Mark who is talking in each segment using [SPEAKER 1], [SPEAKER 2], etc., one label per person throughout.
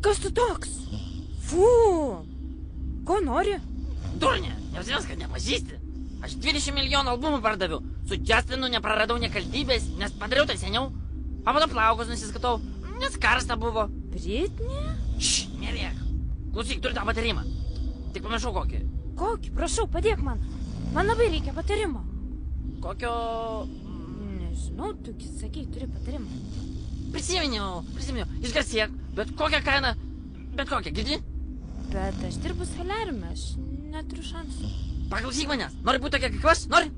[SPEAKER 1] Kas tu toks? Fu. Ko nori?
[SPEAKER 2] Durnė, neusimes, kad nepažįsti. Aš 20 milijonų albumų pardaviau. Su Justinu nepraradau nekaltybės, nes padariau tai seniau. Pamadu plaukus nusiskatau, nes karsta buvo.
[SPEAKER 1] Britnė?
[SPEAKER 2] Nerėk. Klausyk, turiu tą patarimą. Tik pamiršau kokį.
[SPEAKER 1] Kokį? Prašau, padėk man. Man labai reikia patarimo.
[SPEAKER 2] Kokio...
[SPEAKER 1] Nežinau, tu sakei, turi patarimą.
[SPEAKER 2] Prisiminiau. Išgarsėk, bet kokią kainą, bet kokią, girdi?
[SPEAKER 1] Bet aš dirbu soliariume, aš neturiu šansų.
[SPEAKER 2] Paklausyk manęs, nori būti tokia kaip aš? Nori?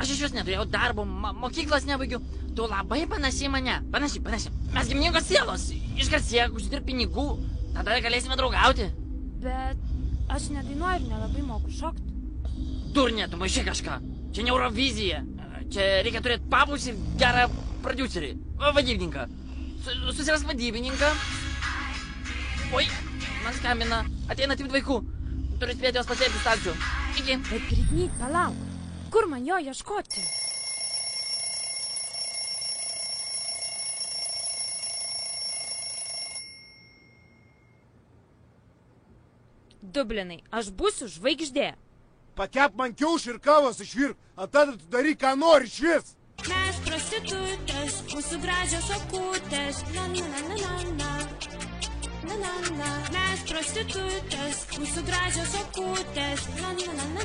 [SPEAKER 2] Aš iš vis neturėjau darbo, mokyklos nebaigiu. Tu labai panašiai mane, panašiai. Mes giminingos sielos, išgarsėk, užsidirb pinigų, tada galėsime draugauti.
[SPEAKER 1] Bet aš nedainuoju ir nelabai moku šokti.
[SPEAKER 2] Durnė, tu maišai kažką. Čia ne Eurovizija. Čia reikia turėti papus ir gerą prodiuserį. Vadybininką. Susirask vadybininką. Oi, man skambina. Ateina tik vaikų. Turiu spėti jos pasiekti stalčių. Iki.
[SPEAKER 1] Bet Britney, palauk. Kur man jo ieškoti? Dublinai, aš būsiu žvaigždė.
[SPEAKER 3] Pakep man kiaušį ir kavos išvirk, o tada tu daryk, ką nori išvis.
[SPEAKER 1] Mes prostitutės, mūsų gražios akutės. Na. Mes prostitutės, mūsų gražios akutės. Na.